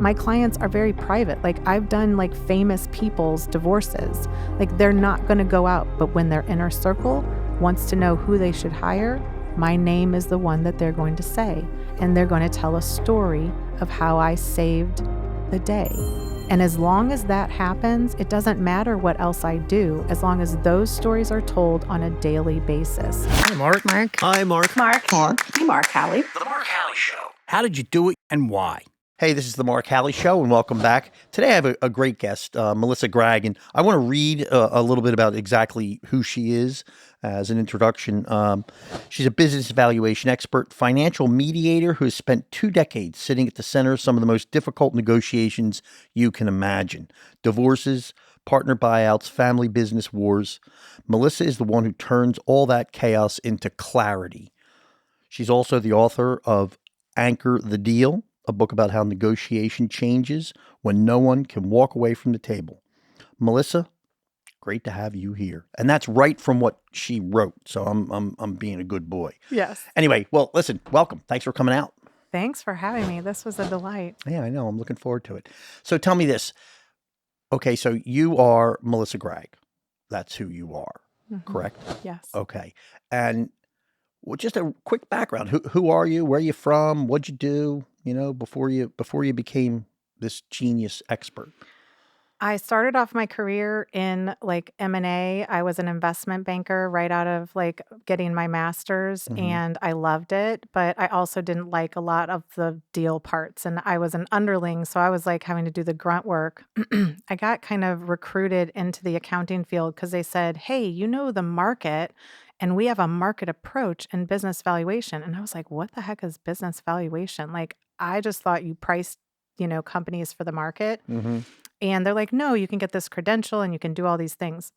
my clients are very private. Like I've done like famous people's divorces. Like they're not going to go out, but when their inner circle wants to know who they should hire, my name is the one that they're going to say. And they're going to tell a story of how I saved the day. And as long as that happens, it doesn't matter what else I do, as long as those stories are told on a daily basis. Hi, Mark. Mark. Hi, Mark. Mark. Hey, Mark Howley. The Mark Howley Show. How did you do it and why? Hey, this is the Mark Howley Show, and welcome back. Today I have a great guest, Melissa Gragg, and I want to read a little bit about exactly who she is as an introduction. She's a business valuation expert, financial mediator who has spent 2 decades sitting at the center of some of the most difficult negotiations you can imagine. Divorces, partner buyouts, family business wars. Melissa is the one who turns all that chaos into clarity. She's also the author of Anchor the Deal, a book about how negotiation changes when no one can walk away from the table. Melissa, great to have you here. And that's right from what she wrote. So I'm being a good boy. Yes. Anyway, well, listen, welcome. Thanks for coming out. Thanks for having me. This was a delight. Yeah, I know. I'm looking forward to it. So tell me this. Okay, so you are Melissa Gragg. That's who you are, correct? Yes. Okay. And well, just a quick background. Who are you? Where are you from? What'd you do? You know, before you became this genius expert. I started off my career in like M&A. I was an investment banker right out of like getting my master's, and I loved it, but I also didn't like a lot of the deal parts, and I was an underling, so I was like having to do the grunt work. I got kind of recruited into the accounting field because they said, hey, you know the market, and we have a market approach in business valuation. And I was like, what the heck is business valuation? Like, I just thought you priced, companies for the market. And they're like, no, you can get this credential and you can do all these things.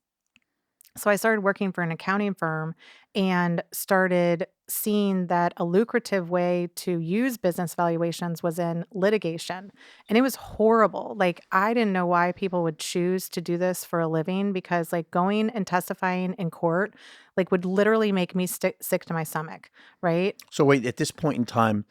So I started working for an accounting firm and started seeing that a lucrative way to use business valuations was in litigation. And it was horrible. Like, I didn't know why people would choose to do this for a living, because like going and testifying in court, like would literally make me sick to my stomach, right? So wait, at this point in time,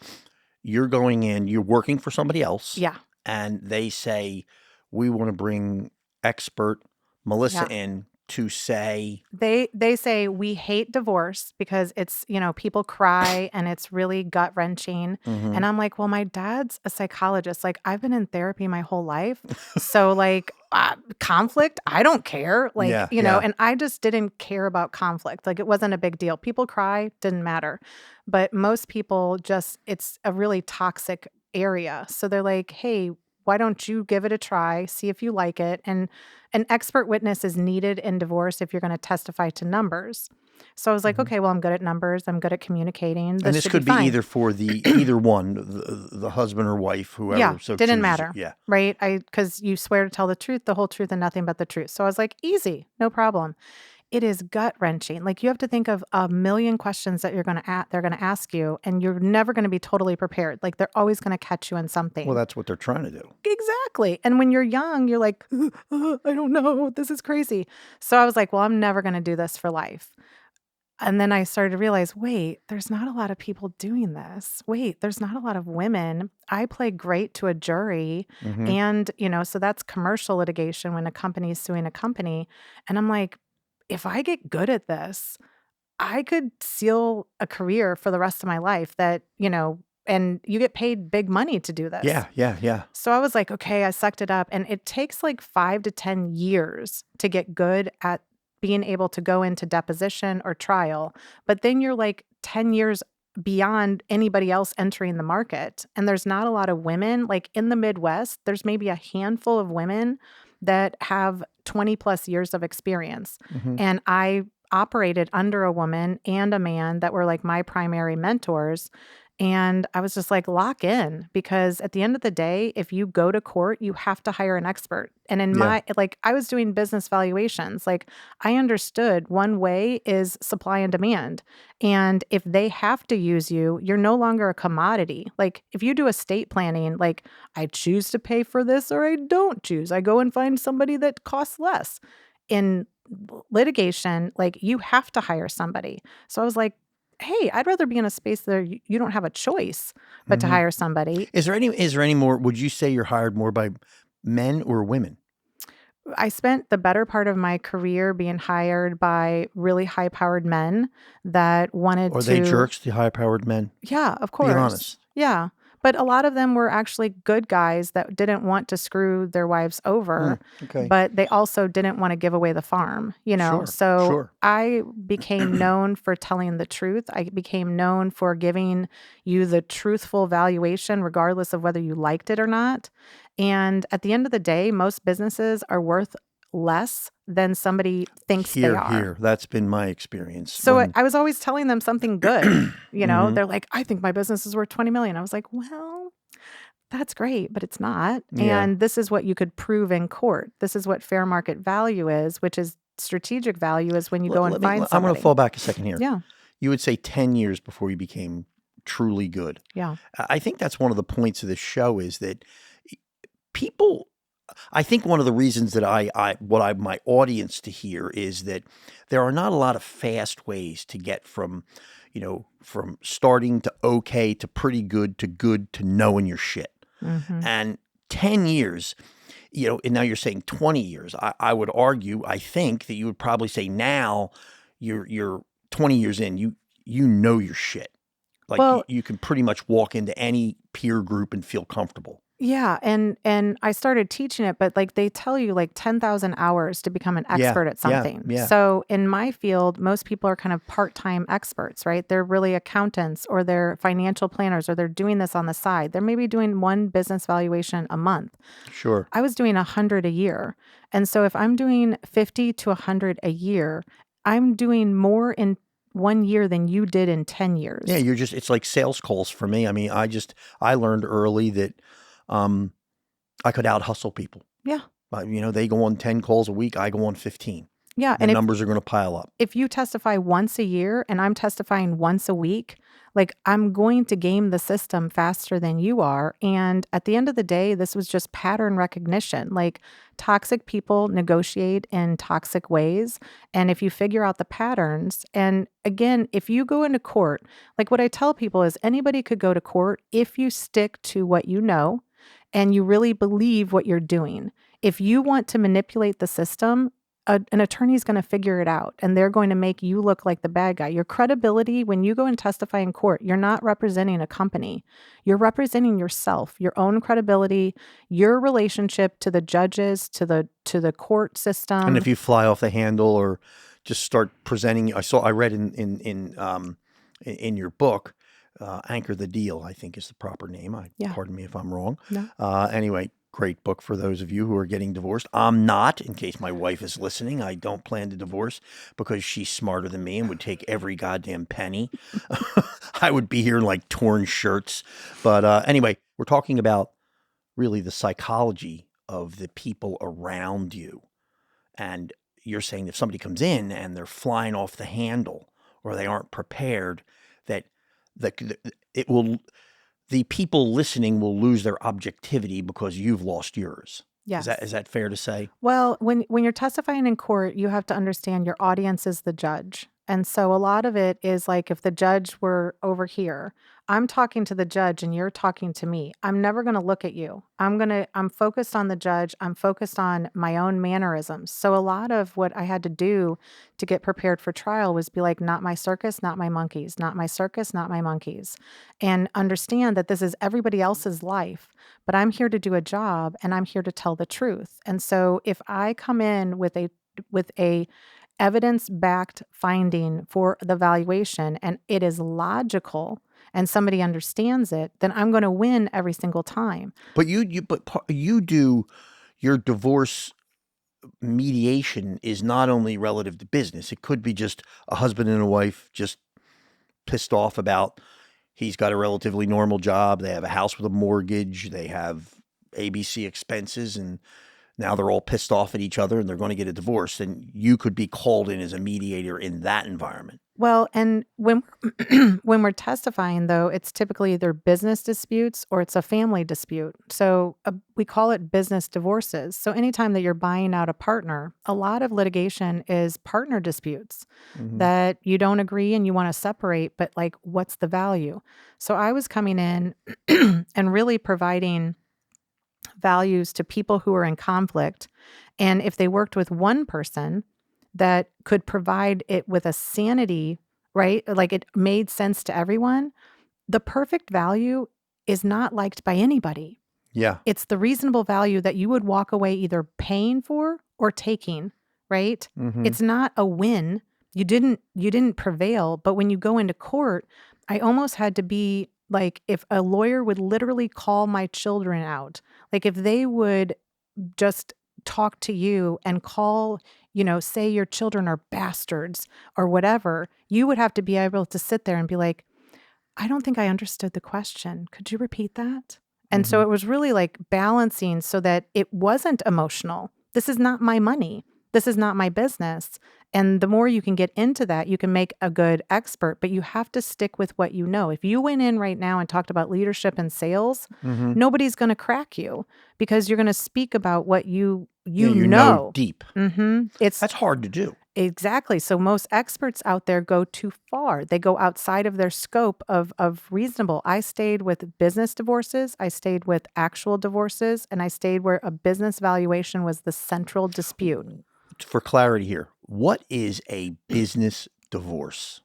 you're going in, you're working for somebody else. Yeah. And they say, we want to bring expert Melissa in to say. They say we hate divorce because it's, people cry and it's really gut wrenching. And I'm like, well, my dad's a psychologist. Like, I've been in therapy my whole life. So like conflict, I don't care. Like, and I just didn't care about conflict. Like, it wasn't a big deal. People cry, didn't matter. But most people it's a really toxic area. So they're like, hey, why don't you give it a try, see if you like it? And an expert witness is needed in divorce if you're going to testify to numbers. So I was like, okay, well, I'm good at numbers. I'm good at communicating. This could be either for either one, the husband or wife, whoever. Yeah, so didn't chooses. matter. Yeah. Right? Because you swear to tell the truth, the whole truth, and nothing but the truth. So I was like, easy, no problem. It is gut wrenching. Like, you have to think of a million questions that they're going to ask you, and you're never going to be totally prepared. Like, they're always going to catch you in something. Well, that's what they're trying to do. Exactly. And when you're young, you're like, I don't know, this is crazy. So I was like, well, I'm never going to do this for life. And then I started to realize, wait, there's not a lot of people doing this. Wait, there's not a lot of women. I play great to a jury. And, so that's commercial litigation when a company is suing a company. And I'm like, if I get good at this, I could seal a career for the rest of my life that, and you get paid big money to do this. Yeah. So I was like, okay, I sucked it up. And it takes like 5 to 10 years to get good at being able to go into deposition or trial. But then you're like 10 years beyond anybody else entering the market. And there's not a lot of women. Like, in the Midwest, there's maybe a handful of women that have 20 plus years of experience. And I operated under a woman and a man that were like my primary mentors. And I was just like, lock in, because at the end of the day, if you go to court, you have to hire an expert. And in I was doing business valuations. Like, I understood one way is supply and demand. And if they have to use you, you're no longer a commodity. Like, if you do estate planning, like, I choose to pay for this or I don't choose. I go and find somebody that costs less. In litigation, like, you have to hire somebody. So I was like, hey, I'd rather be in a space that you don't have a choice but to hire somebody. Is there any more, would you say you're hired more by men or women? I spent the better part of my career being hired by really high-powered men that wanted Are to. they jerks, the high-powered men? Yeah, of Be course. honest. Yeah. But a lot of them were actually good guys that didn't want to screw their wives over, Okay. but they also didn't want to give away the farm, Sure, So sure. I became known for telling the truth. I became known for giving you the truthful valuation, regardless of whether you liked it or not. And at the end of the day, most businesses are worth less than somebody thinks they are. Here. That's been my experience. So I was always telling them something good. Mhm. They're like, I think my business is worth 20 million. I was like, well, that's great, but it's not. Yeah. And this is what you could prove in court. This is what fair market value is, which is strategic value is when you go and find I'm somebody. going to fall back a second here. Yeah. You would say 10 years before you became truly good. Yeah. I think that's one of the points of this show is that people, I think one of the reasons that my audience to hear is that there are not a lot of fast ways to get from starting to okay to pretty good to knowing your shit. Mm-hmm. And 10 years, and now you're saying 20 years. I would argue, I think that you would probably say now you're 20 years in, you know your shit. Like Well, you can pretty much walk into any peer group and feel comfortable. yeah, and I started teaching it, but like they tell you like 10,000 hours to become an expert at something. yeah. So in my field, most people are kind of part-time experts, right? They're really accountants or they're financial planners or they're doing this on the side. They're maybe doing one business valuation a month. Sure. I was doing 100 a year. And so if I'm doing 50 to 100 a year, I'm doing more in 1 year than you did in 10 years. Yeah, it's like sales calls for me. I mean, I learned early that I could out hustle people. Yeah. They go on 10 calls a week. I go on 15. Yeah. The numbers are going to pile up. If you testify once a year and I'm testifying once a week, like I'm going to game the system faster than you are. And at the end of the day, this was just pattern recognition. Like toxic people negotiate in toxic ways. And if you figure out the patterns, and again, if you go into court, like what I tell people is anybody could go to court if you stick to what you know and you really believe what you're doing. If you want to manipulate the system, an attorney is going to figure it out and they're going to make you look like the bad guy. Your credibility, when you go and testify in court, you're not representing a company. You're representing yourself, your own credibility, your relationship to the judges, to the court system. And if you fly off the handle or just start presenting, I read in your book, Anchor the Deal, I think is the proper name. Pardon me if I'm wrong. No. Anyway, great book for those of you who are getting divorced. I'm not, in case my wife is listening. I don't plan to divorce because she's smarter than me and would take every goddamn penny. I would be here in like torn shirts. But anyway, we're talking about really the psychology of the people around you. And you're saying if somebody comes in and they're flying off the handle or they aren't prepared, that the people listening will lose their objectivity because you've lost yours. Yes. Is that fair to say? Well, when you're testifying in court, you have to understand your audience is the judge. And so a lot of it is like if the judge were over here, I'm talking to the judge and you're talking to me. I'm never going to look at you. I'm focused on the judge. I'm focused on my own mannerisms. So a lot of what I had to do to get prepared for trial was be like, not my circus, not my monkeys, not my circus, not my monkeys. And understand that this is everybody else's life, but I'm here to do a job and I'm here to tell the truth. And so if I come in with a evidence-backed finding for the valuation and it is logical and somebody understands it, then I'm going to win every single time. But you do your divorce mediation is not only relative to business. It could be just a husband and a wife just pissed off about he's got a relatively normal job. They have a house with a mortgage. They have ABC expenses and now they're all pissed off at each other and they're going to get a divorce. And you could be called in as a mediator in that environment. Well, and when when we're testifying, though, it's typically either business disputes or it's a family dispute. So we call it business divorces. So anytime that you're buying out a partner, a lot of litigation is partner disputes Mm-hmm. that you don't agree and you want to separate, but like, what's the value? So I was coming in and really providing values to people who are in conflict. And if they worked with one person that could provide it with a sanity, right? Like it made sense to everyone, the perfect value is not liked by anybody. Yeah. It's the reasonable value that you would walk away either paying for or taking, right? Mm-hmm. It's not a win. You didn't prevail, but when you go into court, I almost had to be like if a lawyer would literally call my children out, like if they would just talk to you and call, say your children are bastards or whatever, you would have to be able to sit there and be like, I don't think I understood the question. Could you repeat that? And so Mm-hmm. it was really like balancing so that it wasn't emotional. This is not my money. This is not my business. And the more you can get into that, you can make a good expert, but you have to stick with what you know. If you went in right now and talked about leadership and sales, Mm-hmm. nobody's going to crack you because you're going to speak about what you You know. know deep. It's That's hard to do. Exactly. So most experts out there go too far. They go outside of their scope of reasonable. I stayed with business divorces. I stayed with actual divorces. And I stayed where a business valuation was the central dispute. For clarity here, what is a business divorce?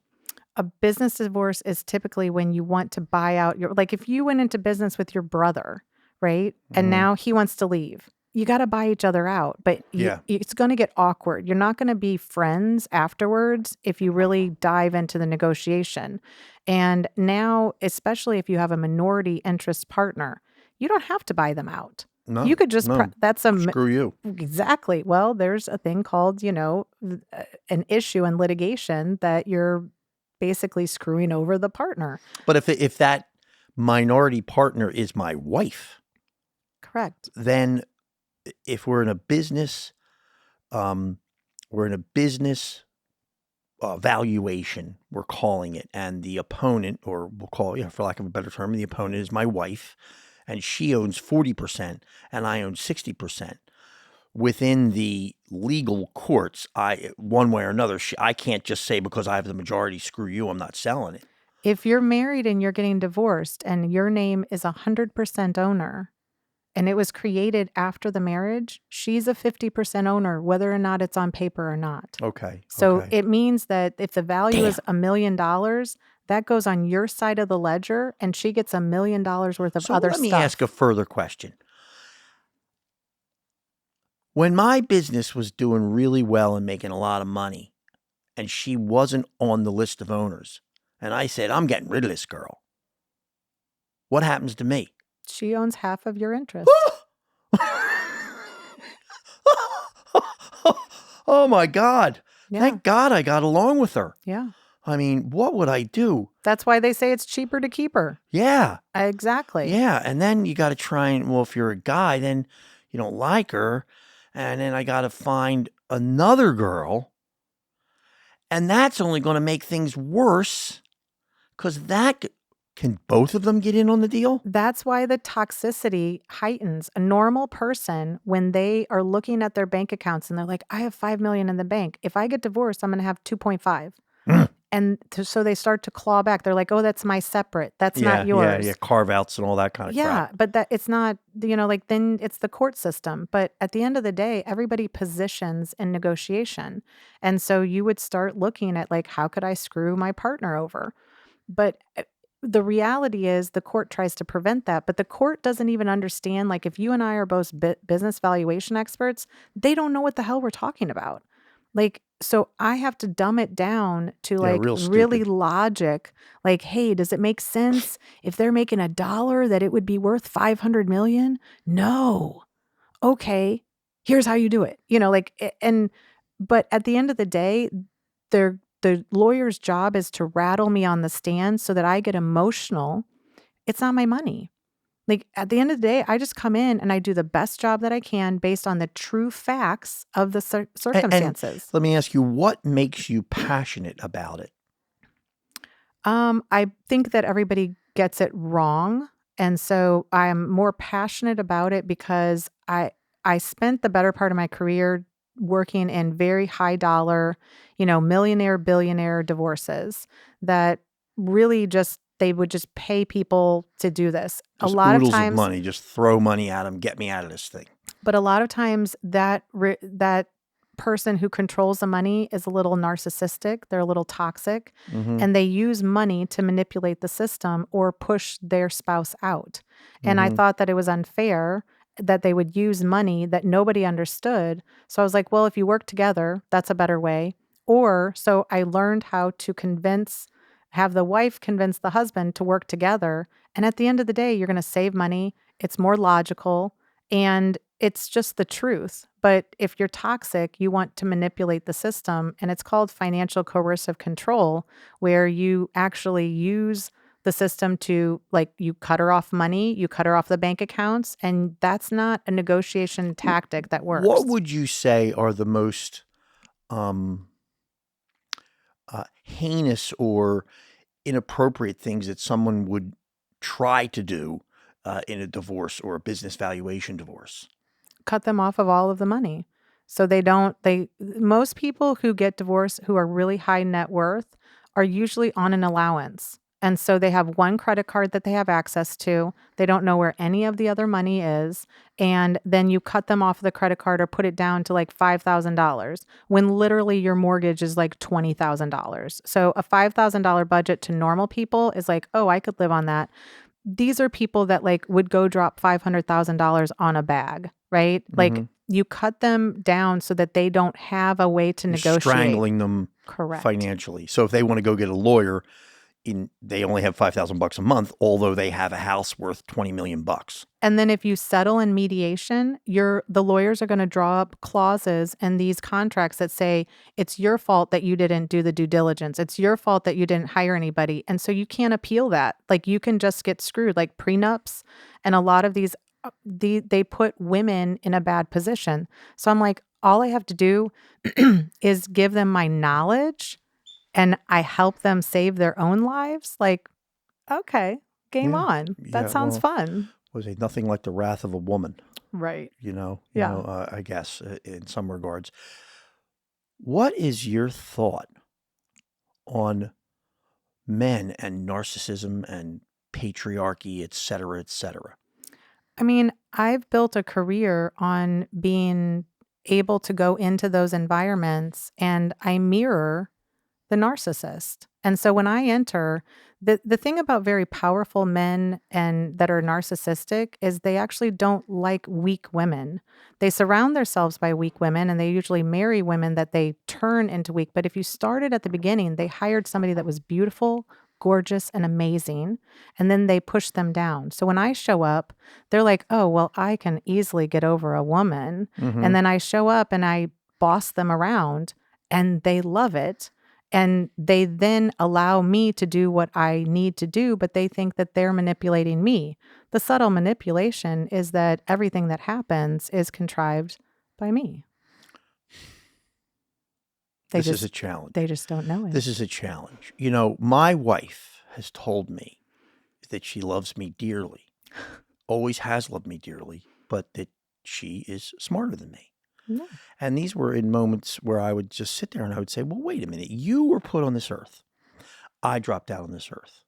A business divorce is typically when you want to buy out like if you went into business with your brother, right? And Mhm. now he wants to leave. You got to buy each other out, but Yeah. it's going to get awkward. You're not going to be friends afterwards if you really dive into the negotiation. And now, especially if you have a minority interest partner, you don't have to buy them out. No. You could just, no. that's a, Screw you. exactly. Well, there's a thing called, an issue in litigation that you're basically screwing over the partner. But if that minority partner is my wife, Correct. then if we're in a business, valuation, we're calling it, and the opponent, or we'll call it, for lack of a better term, the opponent is my wife, and she owns 40% and I own 60%. Within the legal courts, one way or another, I can't just say because I have the majority, screw you, I'm not selling it. If you're married and you're getting divorced and your name is 100% owner and it was created after the marriage, she's a 50% owner, whether or not it's on paper or not. Okay. So okay. it means that if the value is $1 million, that goes on your side of the ledger and she gets $1 million worth of So other let stuff. me ask a further question. When my business was doing really well and making a lot of money, and she wasn't on the list of owners, and I said, I'm getting rid of this girl, what happens to me? She owns half of your interest. Oh my God. Yeah. Thank God I got along with her. Yeah. I mean, what would I do? That's why they say it's cheaper to keep her. Yeah. Exactly. Yeah. And then you got to try and, well, if you're a guy, then you don't like her. And then I got to find another girl. And that's only going to make things worse because can both of them get in on the deal? That's why the toxicity heightens. A normal person, when they are looking at their bank accounts and they're like, I have 5 million in the bank. If I get divorced, I'm going to have 2.5. And so they start to claw back. They're like, oh, that's my separate. That's not yours. Yeah, carve outs and all that kind of crap. Yeah, but that it's not, then it's the court system. But at the end of the day, everybody positions in negotiation. And so you would start looking at like, how could I screw my partner over? But the reality is the court tries to prevent that, but the court doesn't even understand. Like if you and I are both business valuation experts, they don't know what the hell we're talking about. Like, so I have to dumb it down to like really logic. Like, hey, does it make sense if they're making $1 that it would be worth 500 million? No. Okay. Here's how you do it. But at the end of the day, the lawyer's job is to rattle me on the stand so that I get emotional. It's not my money. Like at the end of the day, I just come in and I do the best job that I can based on the true facts of the circumstances. And let me ask you, what makes you passionate about it? I think that everybody gets it wrong. And so I'm more passionate about it because I spent the better part of my career working in very high dollar, millionaire, billionaire divorces that really just they would just pay people to do this. A Just lot of oodles of times, money. Just throw money at them. Get me out of this thing. but a lot of times that person who controls the money is a little narcissistic, they're a little toxic, Mm-hmm. and they use money to manipulate the system or push their spouse out. And I Mm-hmm. thought that it was unfair that they would use money that nobody understood. So I was like, well, if you work together, that's a better way. Or so I learned how to have the wife convince the husband to work together. And at the end of the day, you're going to save money. It's more logical. And it's just the truth. But if you're toxic, you want to manipulate the system. And it's called financial coercive control, where you actually use the system to, like, you cut her off money, you cut her off the bank accounts. And that's not a negotiation tactic that works. What would you say are the most heinous or inappropriate things that someone would try to do in a divorce or a business valuation divorce? Cut them off of all of the money. So most people who get divorced who are really high net worth are usually on an allowance. And so they have one credit card that they have access to. They don't know where any of the other money is. And then you cut them off the credit card or put it down to like $5,000 when literally your mortgage is like $20,000. So a $5,000 budget to normal people is like, oh, I could live on that. These are people that like would go drop $500,000 on a bag, right? Like you cut them down so that they don't have a way to negotiate. Strangling them Correct. financially. So if they want to go get a lawyer, they only have $5,000 a month, although they have a house worth $20 million. And then if you settle in mediation, the lawyers are going to draw up clauses in these contracts that say it's your fault that you didn't do the due diligence. It's your fault that you didn't hire anybody. And so you can't appeal that. Like you can just get screwed, like prenups. And a lot of these, they put women in a bad position. So I'm like, all I have to do is give them my knowledge and I help them save their own lives. Like, okay, game on. That sounds fun. Was it nothing like the wrath of a woman? Right. I guess in some regards. What is your thought on men and narcissism and patriarchy, et cetera, et cetera? I mean, I've built a career on being able to go into those environments and I mirror the narcissist. And so when I enter, the thing about very powerful men and that are narcissistic is they actually don't like weak women. They surround themselves by weak women and they usually marry women that they turn into weak. But if you started at the beginning, they hired somebody that was beautiful, gorgeous, and amazing, and then they push them down. So when I show up, they're like, oh, well, I can easily get over a woman. And then I show up and I boss them around and they love it. And they then allow me to do what I need to do, but they think that they're manipulating me. The subtle manipulation is that everything that happens is contrived by me. This is a challenge. They just don't know it. This is a challenge. You know, my wife has told me that she loves me dearly, always has loved me dearly, but that she is smarter than me. Yeah. And these were in moments where I would just sit there and I would say, well, wait a minute. You were put on this earth. I dropped down on this earth.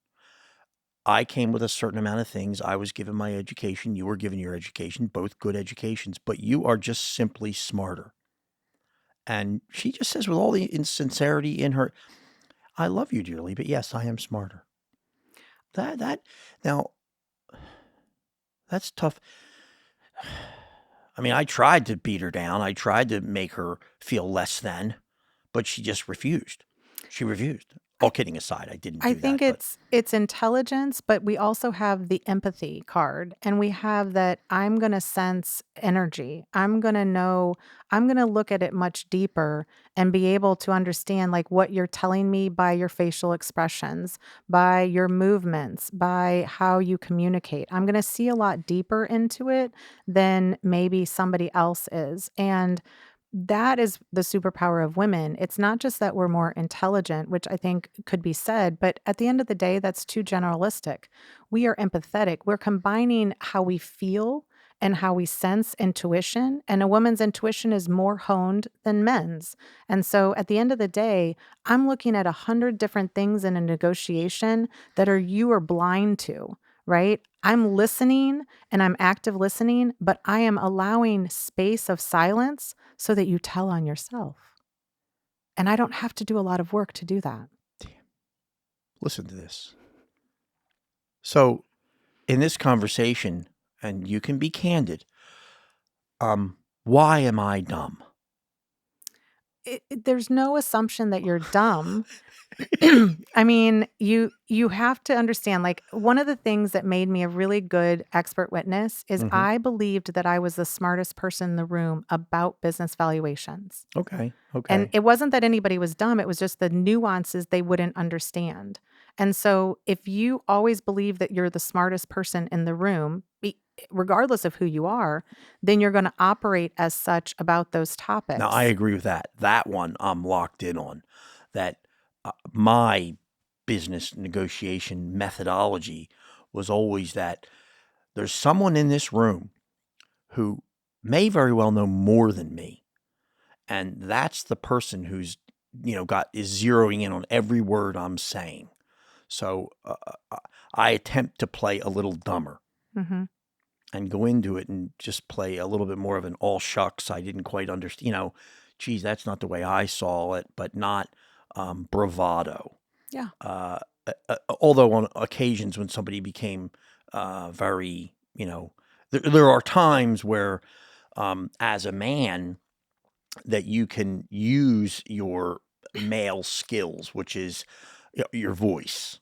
I came with a certain amount of things. I was given my education. You were given your education, both good educations, but you are just simply smarter. And she just says with all the insincerity in her, I love you dearly, but yes, I am smarter. Now, that's tough. I mean, I tried to beat her down. I tried to make her feel less than, but she just refused. She refused. All kidding aside, I didn't do I that. think it's intelligence, but we also have the empathy card, and we have that I'm going to sense energy. I'm going to look at it much deeper and be able to understand like what you're telling me by your facial expressions, by your movements, by how you communicate. I'm going to see a lot deeper into it than maybe somebody else is. And that is the superpower of women. It's not just that we're more intelligent, which I think could be said, but at the end of the day, that's too generalistic. We are empathetic. We're combining how we feel and how we sense intuition. And a woman's intuition is more honed than men's. And so at the end of the day, I'm looking at 100 different things in a negotiation that you are blind to, right? I'm listening and I'm active listening, but I am allowing space of silence so that you tell on yourself. And I don't have to do a lot of work to do that. Listen to this. So in this conversation, and you can be candid, why am I dumb? There's no assumption that you're dumb. I mean, you have to understand, like, one of the things that made me a really good expert witness is I believed that I was the smartest person in the room about business valuations. Okay. And it wasn't that anybody was dumb. It was just the nuances they wouldn't understand. And so if you always believe that you're the smartest person in the room, regardless of who you are, then you're going to operate as such about those topics. Now, I agree with that. That one I'm locked in on. That my business negotiation methodology was always that there's someone in this room who may very well know more than me. And that's the person who's, is zeroing in on every word I'm saying. So I attempt to play a little dumber and go into it and just play a little bit more of an all shucks. I didn't quite understand, geez, that's not the way I saw it, but not bravado. Yeah. Although on occasions when somebody became very, there are times where as a man that you can use your male skills, which is your voice.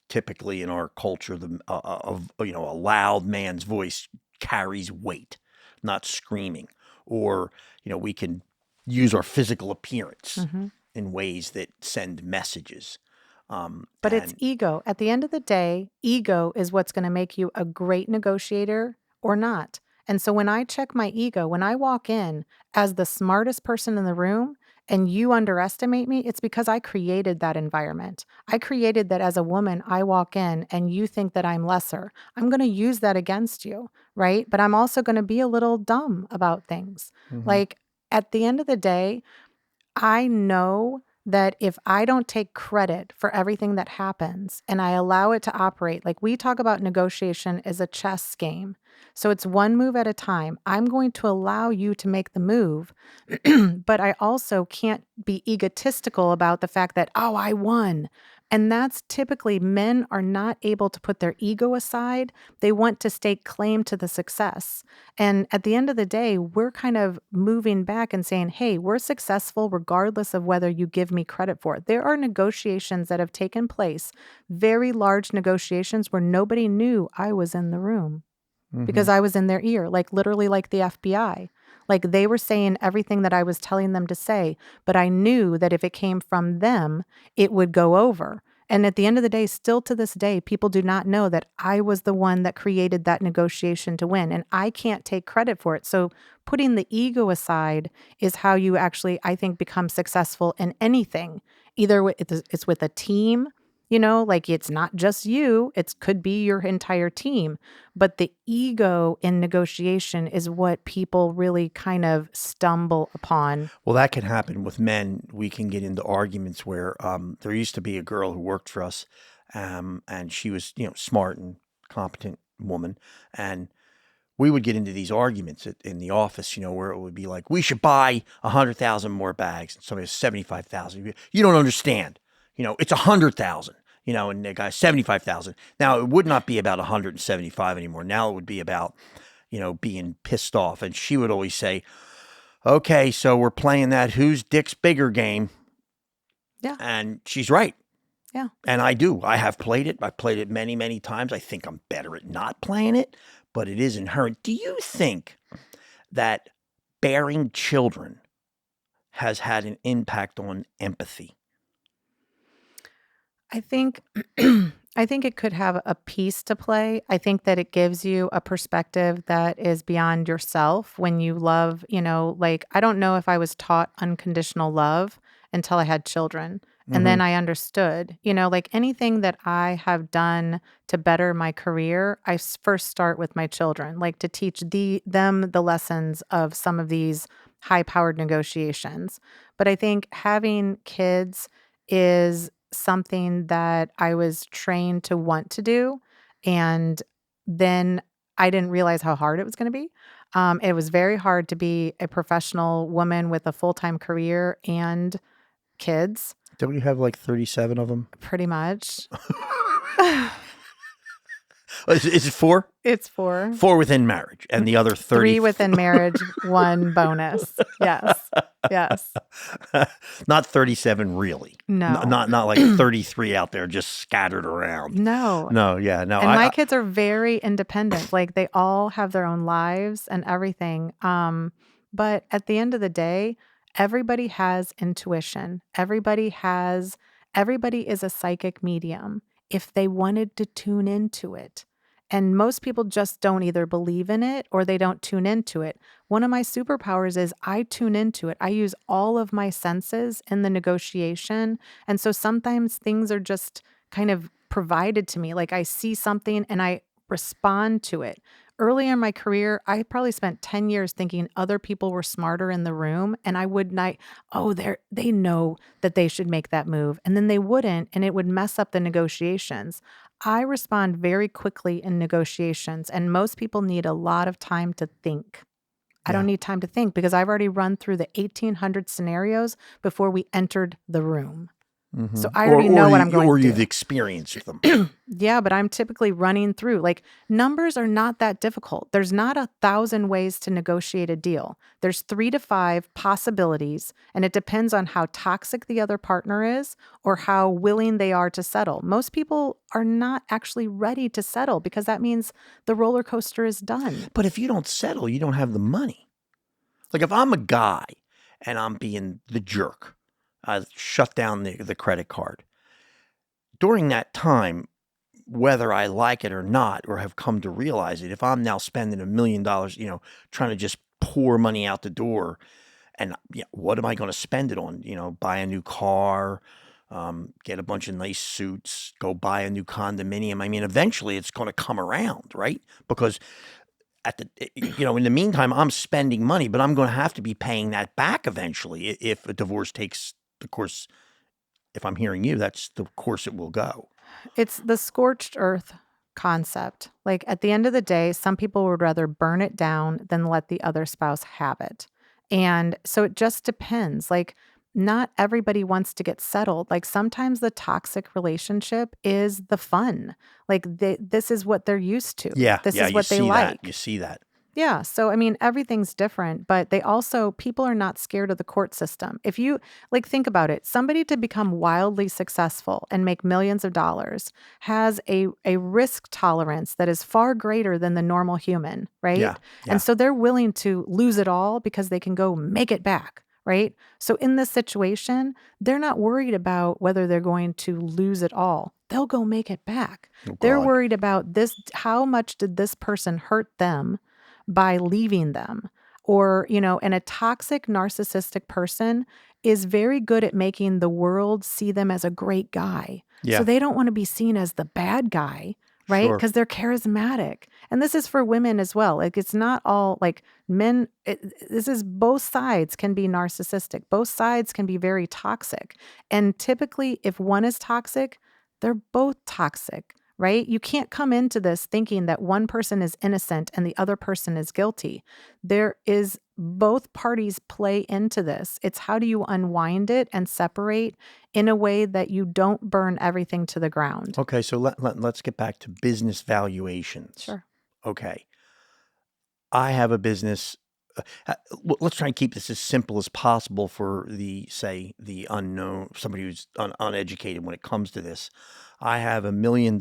Typically in our culture, a loud man's voice carries weight, not screaming. Or, we can use our physical appearance in ways that send messages. But it's ego. At the end of the day, ego is what's going to make you a great negotiator or not. And so when I check my ego, when I walk in as the smartest person in the room and you underestimate me, it's because I created that environment. I created that as a woman, I walk in and you think that I'm lesser. I'm going to use that against you, right? But I'm also going to be a little dumb about things. Like at the end of the day, I know that if I don't take credit for everything that happens and I allow it to operate, like we talk about negotiation as a chess game. So it's one move at a time. I'm going to allow you to make the move, but I also can't be egotistical about the fact that, oh, I won. And that's typically men are not able to put their ego aside. They want to stake claim to the success. And at the end of the day, we're kind of moving back and saying, hey, we're successful regardless of whether you give me credit for it. There are negotiations that have taken place, very large negotiations where nobody knew I was in the room because I was in their ear, like literally like the FBI. Like they were saying everything that I was telling them to say, but I knew that if it came from them, it would go over. And at the end of the day, still to this day, people do not know that I was the one that created that negotiation to win, and I can't take credit for it. So putting the ego aside is how you actually, I think, become successful in anything. Either it's with a team, like it's not just you, it could be your entire team. But the ego in negotiation is what people really kind of stumble upon. Well, that can happen with men. We can get into arguments where there used to be a girl who worked for us, and she was, smart and competent woman. And we would get into these arguments in the office, where it would be like, we should buy 100,000 more bags. And somebody has 75,000. You don't understand. It's 100,000. And the guy 75,000. Now it would not be about 175 anymore. Now it would be about, being pissed off. And she would always say, okay, so we're playing that who's dick's bigger game. Yeah. And she's right. Yeah. And I do. I have played it. I've played it many, many times. I think I'm better at not playing it, but it is inherent. Do you think that bearing children has had an impact on empathy? I think I think it could have a piece to play. I think that it gives you a perspective that is beyond yourself when you love, like, I don't know if I was taught unconditional love until I had children. And Mm-hmm. then I understood, like anything that I have done to better my career, first start with my children, like to teach them the lessons of some of these high-powered negotiations. But I think having kids is something that I was trained to want to do. And then I didn't realize how hard it was going to be. It was very hard to be a professional woman with a full-time career and kids, Don't you have like 37 of them? pretty much. Is it 4? It's 4. 4 within marriage, and the other 3 30. within marriage, 1 bonus. Yes. Yes. Not 37 really. No. Not like 33 out there just scattered around. No. No, yeah, no. And my kids are very independent. Like they all have their own lives and everything. But at the end of the day, everybody has intuition. Everybody is a psychic medium if they wanted to tune into it. And most people just don't either believe in it or they don't tune into it. One of my superpowers is I tune into it. I use all of my senses in the negotiation. And so sometimes things are just kind of provided to me. Like I see something and I respond to it. Early in my career, I probably spent 10 years thinking other people were smarter in the room and I would not, they know that they should make that move. And then they wouldn't, and it would mess up the negotiations. I respond very quickly in negotiations, and most people need a lot of time to think. I don't need time to think because I've already run through the 1,800 scenarios before we entered the room. Mm-hmm. So I already know what I'm going to do. Or you've experienced them. Yeah, but I'm typically running through. Like numbers are not that difficult. There's not 1,000 ways to negotiate a deal. There's 3 to 5 possibilities, and it depends on how toxic the other partner is or how willing they are to settle. Most people are not actually ready to settle because that means the roller coaster is done. But if you don't settle, you don't have the money. Like if I'm a guy and I'm being the jerk, I shut down the credit card. During that time, whether I like it or not, or have come to realize it, if I'm now spending $1 million, trying to just pour money out the door, and what am I going to spend it on? Buy a new car, get a bunch of nice suits, go buy a new condominium. I mean, eventually it's going to come around, right? Because in the meantime, I'm spending money, but I'm going to have to be paying that back eventually if a divorce takes the course. If I'm hearing you, that's the course it will go. It's the scorched earth concept. Like at the end of the day, some people would rather burn it down than let the other spouse have it. And so it just depends. Like not everybody wants to get settled. Like sometimes the toxic relationship is the fun. Like this is what they're used to. Yeah. This is what they like. You see that. Yeah. So, I mean, everything's different, but people are not scared of the court system. If you think about it, somebody to become wildly successful and make millions of dollars has a risk tolerance that is far greater than the normal human, right? Yeah. And so they're willing to lose it all because they can go make it back, right? So in this situation, they're not worried about whether they're going to lose it all. They'll go make it back. Oh, they're God. worried about this. How much did this person hurt them by leaving them? Or, and a toxic narcissistic person is very good at making the world see them as a great guy. Yeah. So they don't want to be seen as the bad guy, right? Sure. Because they're charismatic. And this is for women as well. Like it's not all like men. This is both sides can be narcissistic. Both sides can be very toxic. And typically if one is toxic, they're both toxic. Right? You can't come into this thinking that one person is innocent and the other person is guilty. Both parties play into this. It's how do you unwind it and separate in a way that you don't burn everything to the ground. Okay, so let's get back to business valuations. Sure. Okay. I have a business. Let's try and keep this as simple as possible for the unknown, somebody who's uneducated when it comes to this. I have $1 million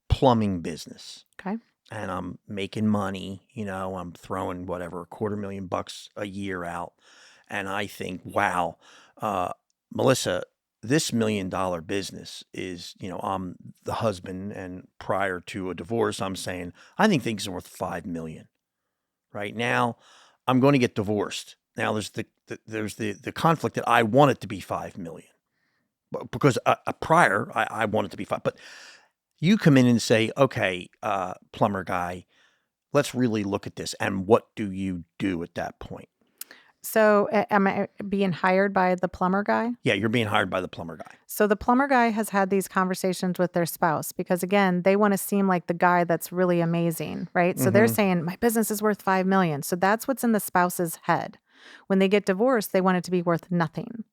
plumbing business. Okay. And I'm making money, I'm throwing $250,000 a year out. And I think, wow, Melissa, this $1 million business is, I'm the husband, and prior to a divorce, I'm saying, I think things are worth $5 million. Right now, I'm going to get divorced. Now there's the conflict that I want it to be $5 million, because prior I want it to be $5. But you come in and say, okay, plumber guy, let's really look at this. And what do you do at that point? So am I being hired by the plumber guy? Yeah, you're being hired by the plumber guy. So the plumber guy has had these conversations with their spouse because, again, they want to seem like the guy that's really amazing, right? So they're saying, my business is worth $5 million. So that's what's in the spouse's head. When they get divorced, they want it to be worth nothing.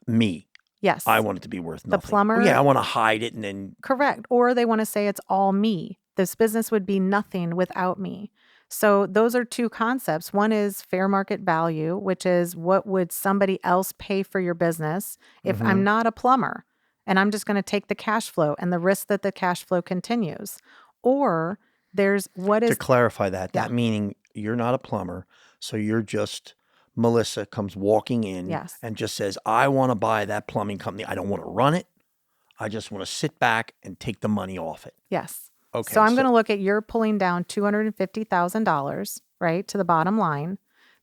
Me. Yes. I want it to be worth nothing. The plumber. Well, yeah, I want to hide it and then. Correct. Or they want to say it's all me. This business would be nothing without me. So those are two concepts. One is fair market value, which is what would somebody else pay for your business if I'm not a plumber and I'm just going to take the cash flow and the risk that the cash flow continues. Or there's what is... To clarify that meaning you're not a plumber, so you're just... Melissa comes walking in and just says, I want to buy that plumbing company. I don't want to run it. I just want to sit back and take the money off it. Yes. Okay. So I'm going to look at you're pulling down $250,000, right, to the bottom line.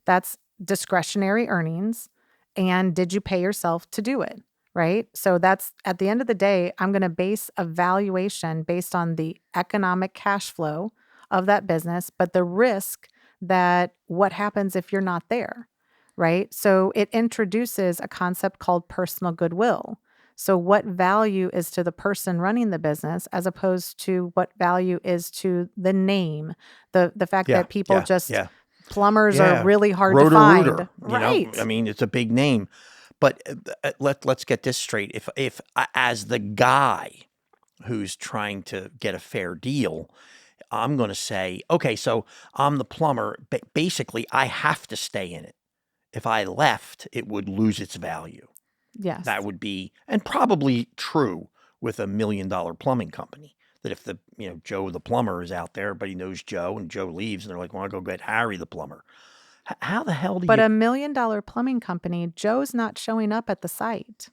That's discretionary earnings. And did you pay yourself to do it, right? So that's, at the end of the day, I'm going to base a valuation based on the economic cash flow of that business, but the risk that what happens if you're not there, right? So it introduces a concept called personal goodwill. So what value is to the person running the business as opposed to what value is to the name, the fact that people plumbers are really hard to find. Roto-Rooter, right. I mean, it's a big name. But let's get this straight. If as the guy who's trying to get a fair deal, I'm going to say, okay, so I'm the plumber. Basically, I have to stay in it. If I left, it would lose its value. Yes. That would be, and probably true with a $1 million plumbing company, that if the, Joe the plumber is out there, but he knows Joe and Joe leaves and they're like, well, I'll go get Harry the plumber. How the hell do But you... a $1 million plumbing company, Joe's not showing up at the site.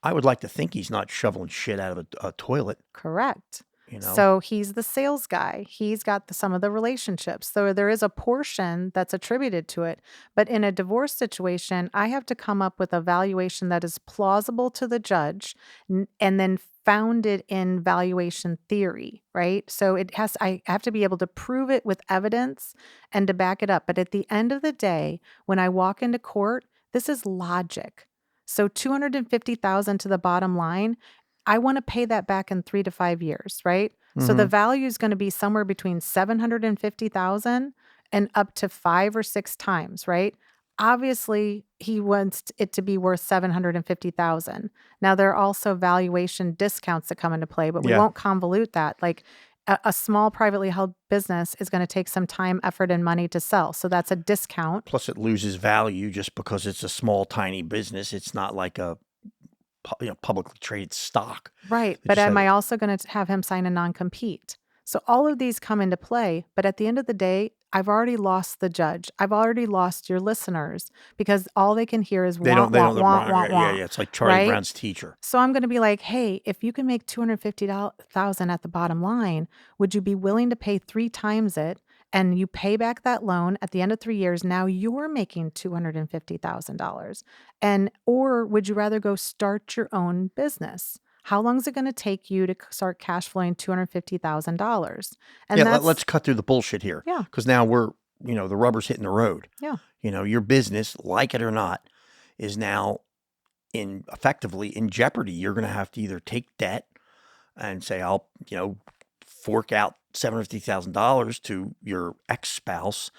I would like to think he's not shoveling shit out of a toilet. Correct. So he's the sales guy. He's got some of the relationships. So there is a portion that's attributed to it. But in a divorce situation, I have to come up with a valuation that is plausible to the judge and then founded in valuation theory, right? So I have to be able to prove it with evidence and to back it up. But at the end of the day, when I walk into court, this is logic. So $250,000 to the bottom line, I want to pay that back in 3 to 5 years, right? So the value is going to be somewhere between $750,000 and up to 5 or 6 times, right? Obviously, he wants it to be worth $750,000. Now, there are also valuation discounts that come into play, but we won't convolute that. Like a small privately held business is going to take some time, effort, and money to sell. So that's a discount. Plus, it loses value just because it's a small, tiny business. It's not like a publicly traded stock. Right. But am I also going to have him sign a non-compete? So all of these come into play. But at the end of the day, I've already lost the judge. I've already lost your listeners because all they can hear is wah, wah. Yeah. It's like Charlie Brown's teacher. So I'm going to be like, hey, if you can make $250,000 at the bottom line, would you be willing to pay 3 times it? And you pay back that loan at the end of 3 years, now you're making $250,000. Or would you rather go start your own business? How long is it going to take you to start cash flowing $250,000? And let's cut through the bullshit here. Yeah. Because now we're, the rubber's hitting the road. Yeah. Your business, like it or not, is now effectively in jeopardy. You're going to have to either take debt and say, I'll, fork out $750,000 to your ex-spouse.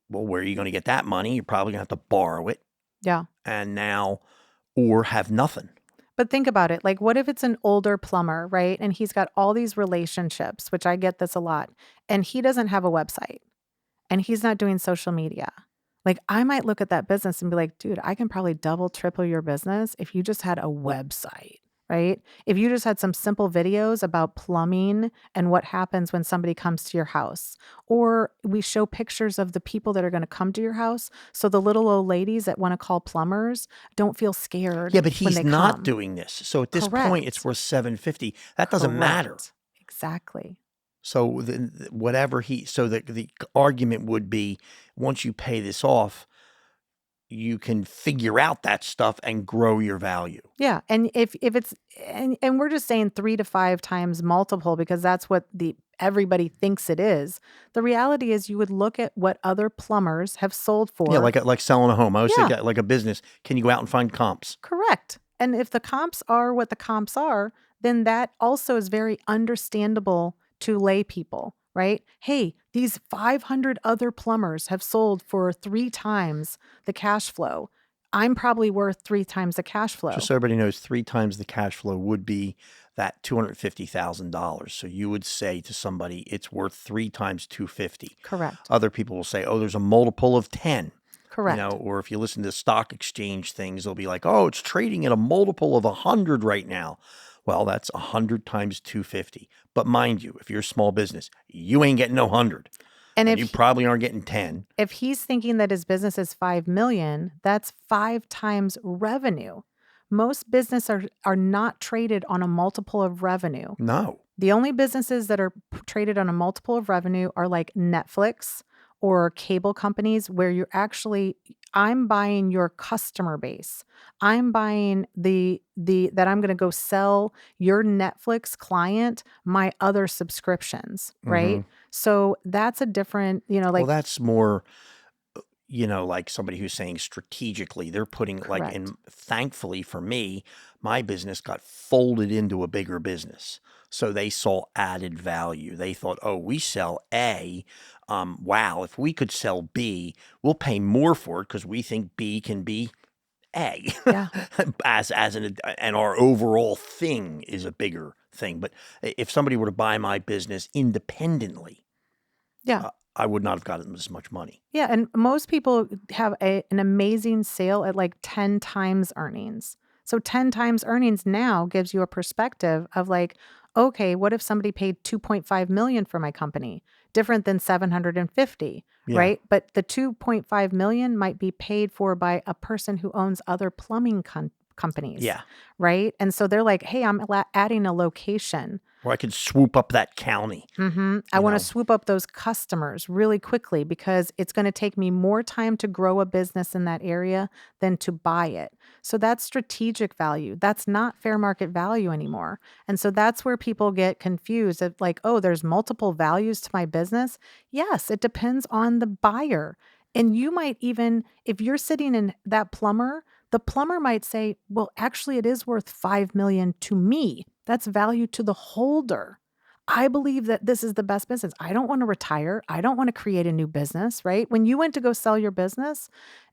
Well, where are you going to get that money? You're probably going to have to borrow it. Yeah. And now, or have nothing. But think about it. Like, what if it's an older plumber, right? And he's got all these relationships, which I get this a lot. And he doesn't have a website. And he's not doing social media. Like, I might look at that business and be like, dude, I can probably double, triple your business if you just had a website. right? If you just had some simple videos about plumbing and what happens when somebody comes to your house, or we show pictures of the people that are going to come to your house, so the little old ladies that want to call plumbers don't feel scared Yeah, but when he's they not come. doing this. So at this point, it's Correct. worth $750. That doesn't matter. Correct. Exactly. So whatever so the argument would be, once you pay this off, you can figure out that stuff and grow your value. Yeah, and if it's and we're just saying 3 to 5 times multiple because that's what everybody thinks it is. The reality is you would look at what other plumbers have sold Yeah, for. like selling a home. I always Yeah. think like a business. Can you go out and find comps? Correct. And if the comps are what the comps are, then that also is very understandable to lay people, right? Hey, these 500 other plumbers have sold for 3 times the cash flow. I'm probably worth 3 times the cash flow. Just so everybody knows, 3 times the cash flow would be that $250,000. So you would say to somebody, it's worth 3 times 250. Correct. Other people will say, oh, there's a multiple of 10. Correct. Or if you listen to stock exchange things, they'll be like, oh, it's trading at a multiple of 100 right now. Well, that's 100 times 250. But mind you, if you're a small business, you ain't getting no 100. And you probably aren't getting 10. If he's thinking that his business is 5 million, that's 5 times revenue. Most businesses are not traded on a multiple of revenue. No. The only businesses that are traded on a multiple of revenue are like Netflix or cable companies where I'm buying your customer base. I'm buying that I'm going to go sell your Netflix client my other subscriptions, right? Mm-hmm. So that's a different, well, that's more, like somebody who's saying strategically, they're putting thankfully for me, my business got folded into a bigger business. So they saw added value. They thought, oh, we sell A. Wow, if we could sell B, we'll pay more for it because we think B can be A. Yeah. and our overall thing is a bigger thing. But if somebody were to buy my business independently, Yeah. I would not have gotten as much money. Yeah, and most people have an amazing sale at like 10 times earnings. So 10 times earnings now gives you a perspective of like, okay, what if somebody paid 2.5 million for my company? Different than 750, right? But the 2.5 million might be paid for by a person who owns other plumbing companies. Yeah. Right? And so they're like, hey, I'm adding a location. Or I could swoop up that county. Mm-hmm. I want to swoop up those customers really quickly because it's going to take me more time to grow a business in that area than to buy it. So that's strategic value. That's not fair market value anymore. And so that's where people get confused of like, oh, there's multiple values to my business. Yes, it depends on the buyer. And you might even, if you're sitting in that plumber, the plumber might say, well, actually, it is worth 5 million to me. That's value to the holder. I believe that this is the best business. I don't want to retire. I don't want to create a new business, right? When you went to go sell your business,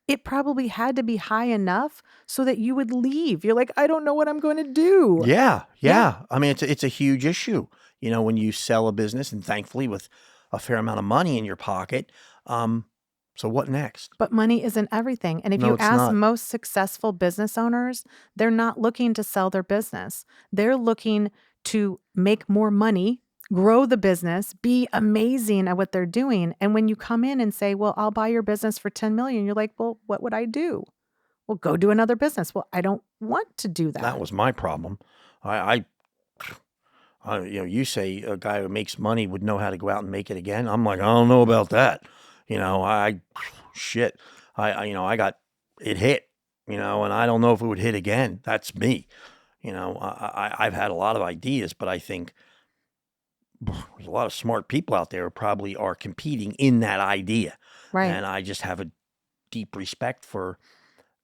it probably had to be high enough so that you would leave. You're like, I don't know what I'm going to do. Yeah. I mean, it's a huge issue, when you sell a business, and thankfully with a fair amount of money in your pocket. So what next? But money isn't everything. And if No, you it's ask not. most successful business owners, they're not looking to sell their business. They're looking to make more money, grow the business, be amazing at what they're doing. And when you come in and say, well, I'll buy your business for 10 million, you're like, well, what would I do? Well, go do another business. Well, I don't want to do that. That was my problem. You say a guy who makes money would know how to go out and make it again. I'm like, I don't know about that. I got it hit, and I don't know if it would hit again. That's me. I've had a lot of ideas, but I think there's a lot of smart people out there who probably are competing in that idea. Right. And I just have a deep respect for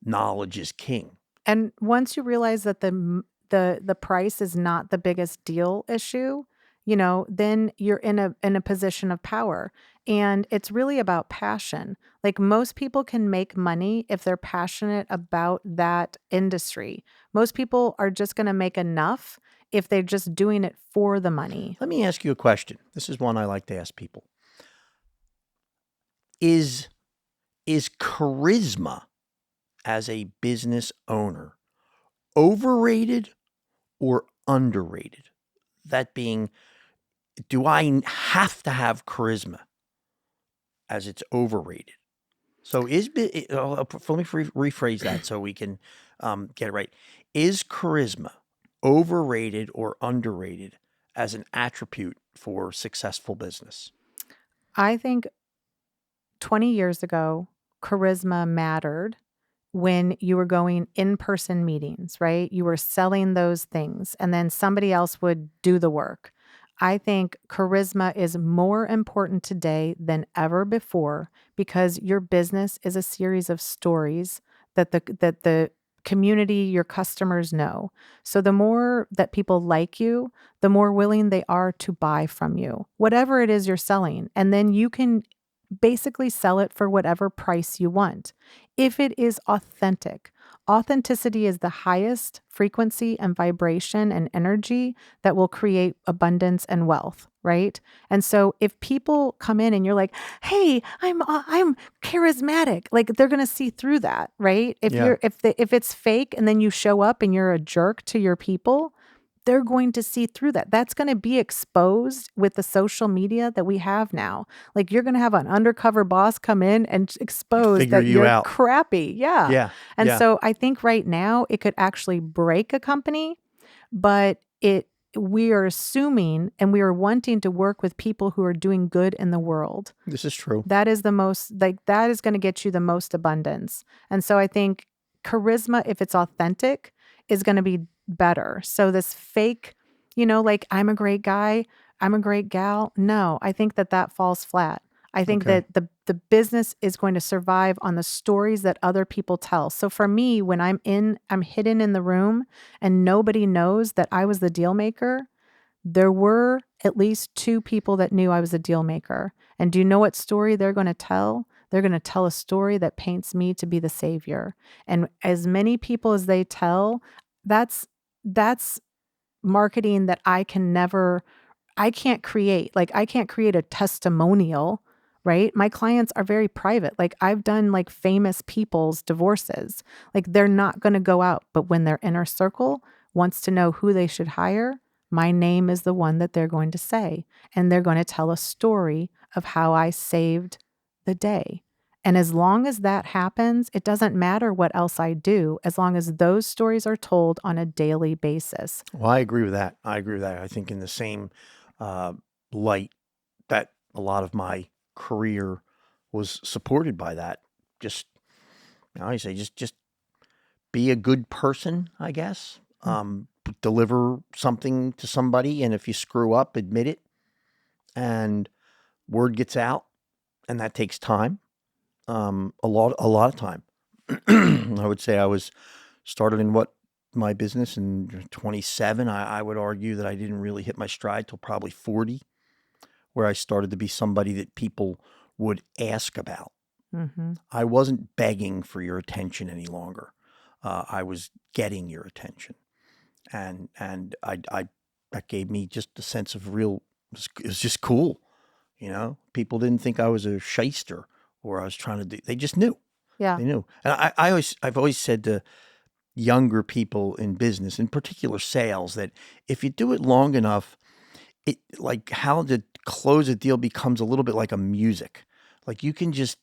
knowledge is king. And once you realize that the price is not the biggest deal issue, then you're in a position of power. And it's really about passion. Like most people can make money if they're passionate about that industry. Most people are just going to make enough if they're just doing it for the money. Let me ask you a question. This is one I like to ask people. Is charisma as a business owner overrated or underrated? That being, do I have to have charisma as it's overrated? So let me rephrase that so we can get it right. Is charisma overrated or underrated as an attribute for successful business? I think 20 years ago, charisma mattered when you were going in-person meetings, right? You were selling those things and then somebody else would do the work. I think charisma is more important today than ever before because your business is a series of stories that the community, your customers know. So the more that people like you, the more willing they are to buy from you, whatever it is you're selling. And then you can basically sell it for whatever price you want. If it is authentic, authenticity is the highest frequency and vibration and energy that will create abundance and wealth, right? And so if people come in and you're like, "Hey, I'm charismatic," like they're going to see through that, right? If it's fake and then you show up and you're a jerk to your people, they're going to see through that. That's going to be exposed with the social media that we have now. Like you're going to have an undercover boss come in and expose Figure that you you're out. crappy. Yeah. Yeah. And yeah. so I think right now it could actually break a company, but we are assuming and we are wanting to work with people who are doing good in the world. This is true. That is the most, like, that is going to get you the most abundance. And so I think charisma, if it's authentic, is going to be better. So this fake, like, I'm a great guy, I'm a great gal. No, I think that falls flat. I think Okay. that the business is going to survive on the stories that other people tell. So for me, when I'm hidden in the room and nobody knows that I was the deal maker, there were at least 2 people that knew I was a deal maker. And do you know what story they're going to tell? They're going to tell a story that paints me to be the savior. And as many people as they tell, that's marketing that I can't create. Like I can't create a testimonial, right? My clients are very private. Like I've done like famous people's divorces. Like they're not going to go out, but when their inner circle wants to know who they should hire, my name is the one that they're going to say. And they're going to tell a story of how I saved the day. And as long as that happens, it doesn't matter what else I do, as long as those stories are told on a daily basis. Well, I agree with that. I think in the same light that a lot of my career was supported by that. Just, I say, just be a good person, I guess. Deliver something to somebody, and if you screw up, admit it. And word gets out, and that takes time. A lot of time. I would say I was started in my business in 27. I would argue that I didn't really hit my stride till probably 40, where I started to be somebody that people would ask about. Mm-hmm. I wasn't begging for your attention any longer. I was getting your attention, and I that gave me just a sense of real. It was just cool, People didn't think I was a shyster or I was trying to do. They just knew. Yeah. They knew. And I've always said to younger people in business, in particular sales, that if you do it long enough, it like how to close a deal becomes a little bit like a music. Like you can just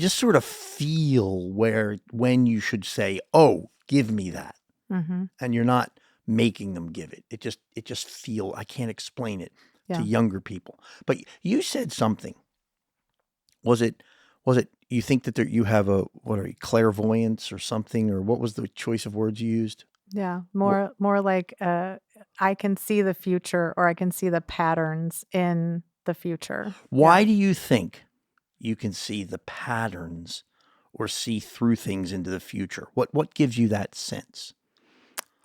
sort of feel when you should say, "Oh, give me that," Mm-hmm. and you're not making them give it. It just feel. I can't explain it to younger people. But you said something. Was it? You think that you have clairvoyance or something, or what was the choice of words you used? Yeah, more like I can see the future, or I can see the patterns in the future. Why do you think you can see the patterns or see through things into the future? What gives you that sense?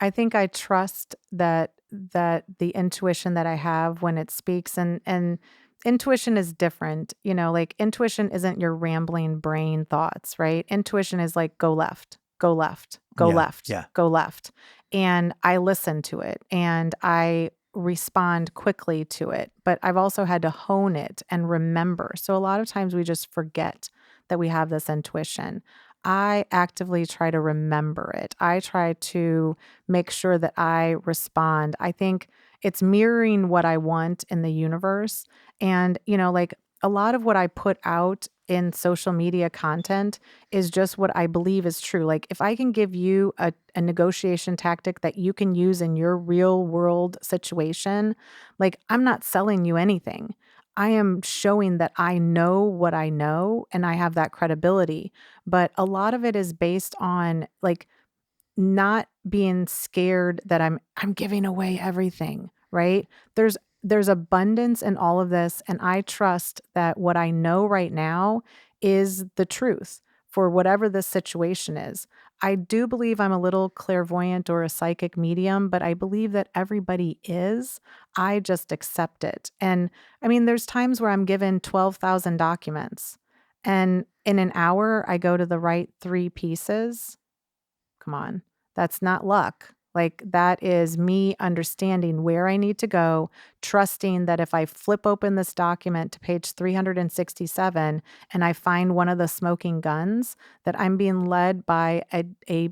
I think I trust that the intuition that I have when it speaks, and intuition is different. Like intuition isn't your rambling brain thoughts, right? Intuition is like go left, go left, go left, go left. And I listen to it and I respond quickly to it, but I've also had to hone it and remember. So a lot of times we just forget that we have this intuition. I actively try to remember it. I try to make sure that I respond. I think it's mirroring what I want in the universe. And, like a lot of what I put out in social media content is just what I believe is true. Like if I can give you a negotiation tactic that you can use in your real world situation, like I'm not selling you anything. I am showing that I know what I know and I have that credibility. But a lot of it is based on like not being scared that I'm giving away everything, right? There's abundance in all of this, and I trust that what I know right now is the truth for whatever this situation is. I do believe I'm a little clairvoyant or a psychic medium, but I believe that everybody is. I just accept it. And I mean, there's times where I'm given 12,000 documents, and in an hour, I go to the right 3 pieces. Come on. That's not luck. Like that is me understanding where I need to go, trusting that if I flip open this document to page 367 and I find one of the smoking guns, that I'm being led by a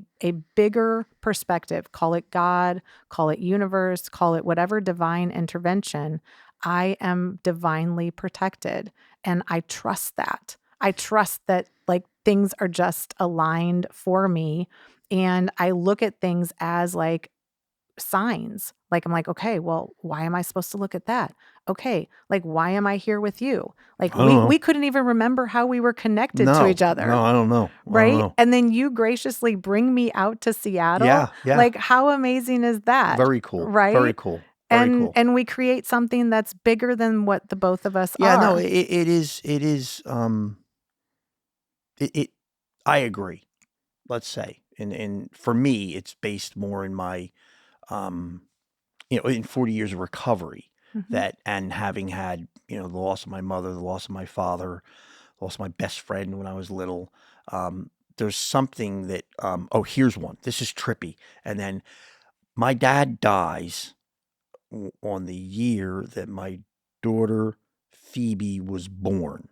bigger perspective. Call it God, call it universe, call it whatever divine intervention. I am divinely protected. And I trust that. I trust that like things are just aligned for me. And I look at things as like signs. Like I'm like, okay, well, why am I supposed to look at that? Okay, like why am I here with you? Like I don't know. we couldn't even remember how we were connected to each other. No, I don't know. Right? And then you graciously bring me out to Seattle. Yeah. Like how amazing is that? Very cool. Right? Very cool. Very cool. And we create something that's bigger than what the both of us are. Yeah, no, it is. I agree. Let's say, and for me, it's based more in my, in 40 years of recovery and having had, the loss of my mother, the loss of my father, the loss of my best friend when I was little. There's something that, here's one. This is trippy. And then my dad dies on the year that my daughter Phoebe was born,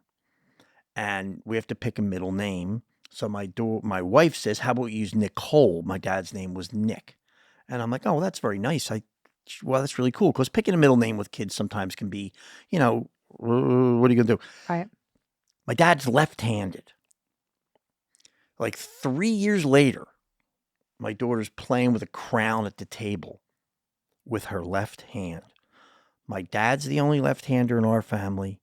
and we have to pick a middle name. So my wife says, "How about we use Nicole?" My dad's name was Nick, and I'm like, "Oh, that's very nice. Well, that's really cool because picking a middle name with kids sometimes can be, what are you gonna do?" Right. My dad's left-handed. Like 3 years later, my daughter's playing with a crown at the table with her left hand. My dad's the only left-hander in our family.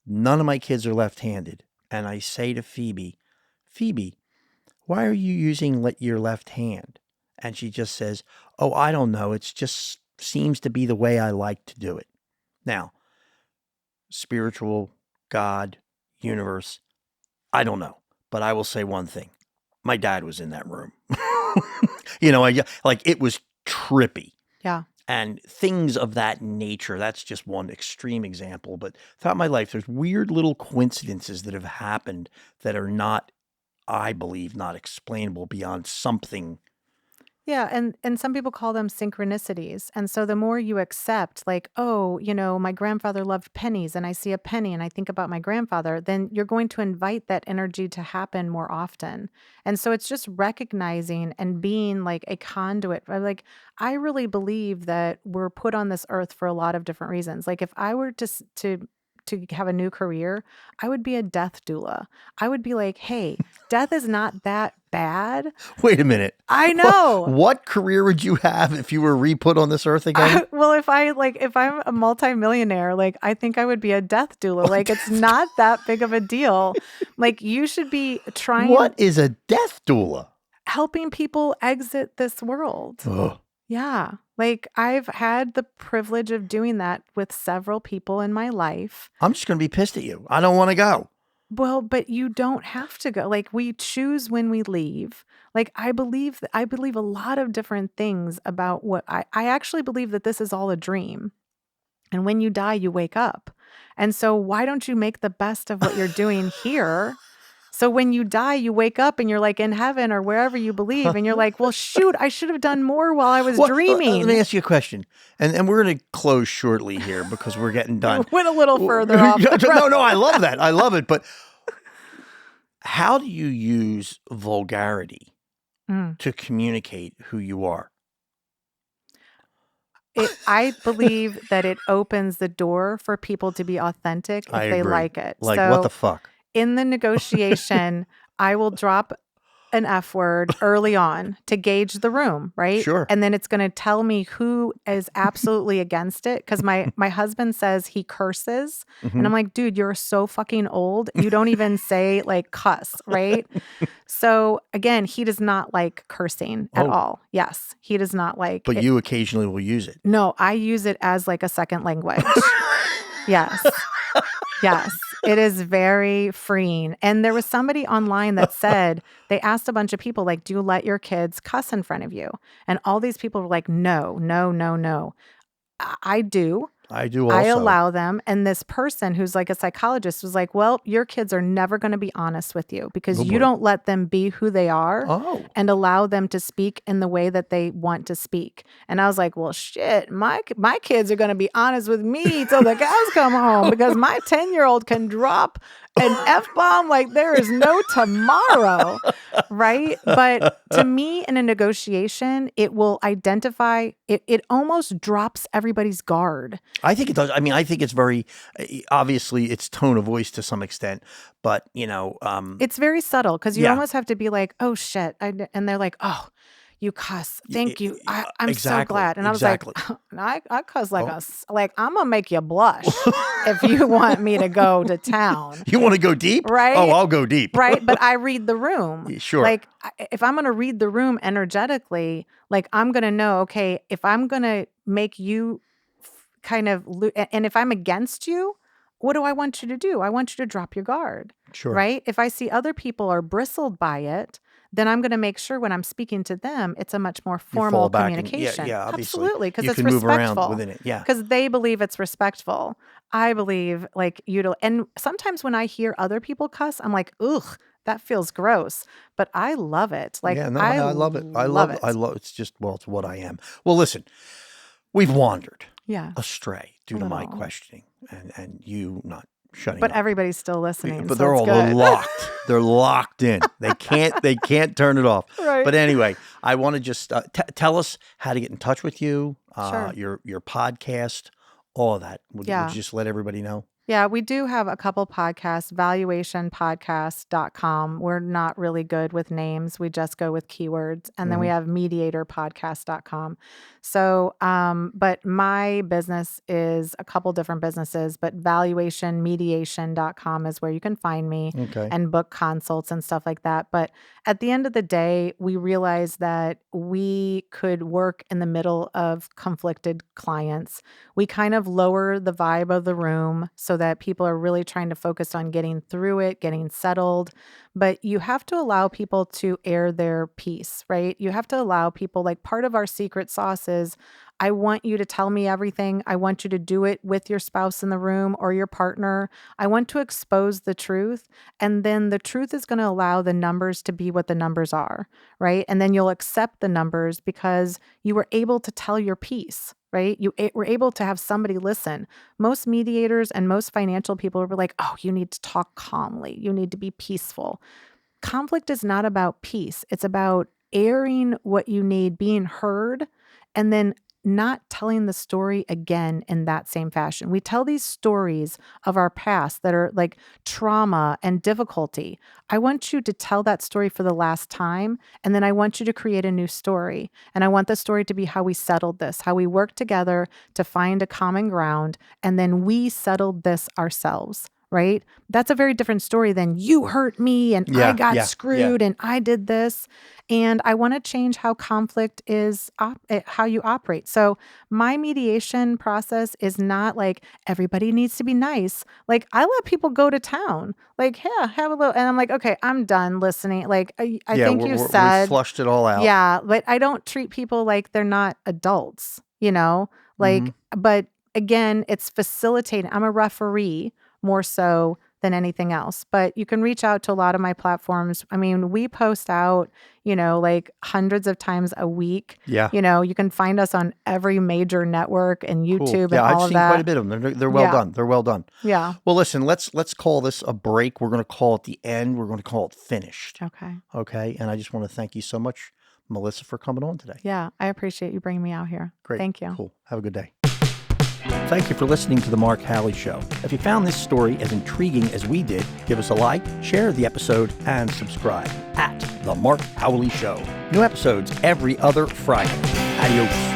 None of my kids are left-handed. And I say to Phoebe, why are you using your left hand? And she just says, "Oh, I don't know. It just seems to be the way I like to do it." Now, spiritual, God, universe, I don't know. But I will say one thing. My dad was in that room. It was trippy. Yeah. And things of that nature, that's just one extreme example. But throughout my life, there's weird little coincidences that have happened that are not, I believe, not explainable beyond something. Yeah, and some people call them synchronicities. And so the more you accept, like, oh, my grandfather loved pennies and I see a penny and I think about my grandfather, then you're going to invite that energy to happen more often. And so it's just recognizing and being like a conduit. Like, I really believe that we're put on this earth for a lot of different reasons. Like if I were to have a new career, I would be a death doula. I would be like, hey, death is not that bad. Wait a minute. I know. What career would you have if you were re-put on this earth again? Well, if I'm a multimillionaire, like I think I would be a death doula. Like it's not that big of a deal. Like you should be trying. What is a death doula? Helping people exit this world. Ugh. Yeah. Like I've had the privilege of doing that with several people in my life. I'm just going to be pissed at you. I don't want to go. Well, but you don't have to go. Like we choose when we leave. Like I believe a lot of different things about what I actually believe that this is all a dream. And when you die, you wake up. And so why don't you make the best of what you're doing here? So when you die, you wake up and you're like in heaven or wherever you believe. And you're like, well, shoot, I should have done more while I was dreaming. Let me ask you a question. And we're going to close shortly here because we're getting done. Went a little further off. No, I love that. I love it. But How do you use vulgarity Mm. to communicate who you are? I believe that it opens the door for people to be authentic I if they agree. like it. Like, what the So fuck? in the negotiation, I will drop an F word early on to gauge the room, right? Sure. And then it's going to tell me who is absolutely against it. Cause my husband says he curses. And I'm like, dude, you're so fucking old. You don't even say like cuss, right? So again, he does not like cursing at Oh. all. Yes. He does not like But it. you occasionally will use it. No, I use it as like a second language. Yes. Yes, it is very freeing. And there was somebody online that said, they asked a bunch of people, like, do you let your kids cuss in front of you? And all these people were like, no, no, no, no. I do. I do I also. allow them. And this person who's like a psychologist was like, well, your kids are never going to be honest with you because Oh, you boy. don't let them be who they are Oh. and allow them to speak in the way that they want to speak. And I was like, well, shit, my kids are going to be honest with me till the cows come home because my 10-year-old can drop an F-bomb like there is no tomorrow, right? But to me, in a negotiation, it will identify, it almost drops everybody's guard. I think it does. I mean, I think it's very, obviously it's tone of voice to some extent, but It's very subtle because you Yeah. almost have to be like, oh shit. And they're like, oh, you cuss. Thank you. I'm so exactly, glad. And exactly. I was like, I cuss like like I'm going to make you blush if you want me to go to town. You want to go deep? Right? Oh, I'll go deep. Right. But I read the room. Sure. Like if I'm going to read the room energetically, like I'm going to know, okay, if I'm going to make you kind of, and if I'm against you, what do I want you to do? I want you to drop your guard. Sure. Right? If I see other people are bristled by it, then I'm going to make sure when I'm speaking to them, it's a much more formal fall back and- communication. yeah, obviously. Absolutely, because You it's can move respectful. around within it, yeah. Because they believe it's respectful. I believe like and sometimes when I hear other people cuss, I'm like, ugh, that feels gross. But I love it. Like, Yeah, no, I love it. I love it. It's just, well, it's what I am. Well, listen, we've wandered astray due to my questioning and you not shutting But up. everybody's still listening. But so they're it's all good. locked. They're locked in. They can't turn it off. Right. But anyway, I want to just tell us how to get in touch with you, Sure. your podcast, all of that. Would you just let everybody know? Yeah, we do have a couple podcasts, valuationpodcast.com. We're not really good with names. We just go with keywords. And then we have mediatorpodcast.com. So, but my business is a couple different businesses, but valuationmediation.com is where you can find me and book consults and stuff like that. But at the end of the day, we realized that we could work in the middle of conflicted clients. We kind of lower the vibe of the room so that people are really trying to focus on getting through it, getting settled. But you have to allow people to air their piece, right? You have to allow people, like part of our secret sauce is, I want you to tell me everything. I want you to do it with your spouse in the room or your partner. I want to expose the truth. And then the truth is going to allow the numbers to be what the numbers are, right? And then you'll accept the numbers because you were able to tell your piece, right? You were able to have somebody listen. Most mediators and most financial people were like, oh, you need to talk calmly. You need to be peaceful. Conflict is not about peace. It's about airing what you need, being heard, and then not telling the story again in that same fashion. We tell these stories of our past that are like trauma and difficulty. I want you to tell that story for the last time, and then I want you to create a new story. And I want the story to be how we settled this, how we worked together to find a common ground, and then we settled this ourselves. Right? That's a very different story than you hurt me and I got screwed and I did this. And I want to change how conflict is, how you operate. So my mediation process is not like everybody needs to be nice. Like I let people go to town. Like, yeah, have a little. And I'm like, okay, I'm done listening. Like I think you said. We flushed it all out. Yeah. But I don't treat people like they're not adults, like, but again, it's facilitating. I'm a referee more so than anything else. But you can reach out to a lot of my platforms. I mean, we post out, like hundreds of times a week. Yeah. You can find us on every major network and YouTube Cool. and all I've of seen that. quite a bit of them. They're well done. They're well done. Yeah. Well, listen, let's call this a break. We're going to call it the end. We're going to call it finished. Okay. Okay. And I just want to thank you so much, Melissa, for coming on today. Yeah. I appreciate you bringing me out here. Great. Thank you. Cool. Have a good day. Thank you for listening to The Mark Howley Show. If you found this story as intriguing as we did, give us a like, share the episode, and subscribe at The Mark Howley Show. New episodes every other Friday. Adios.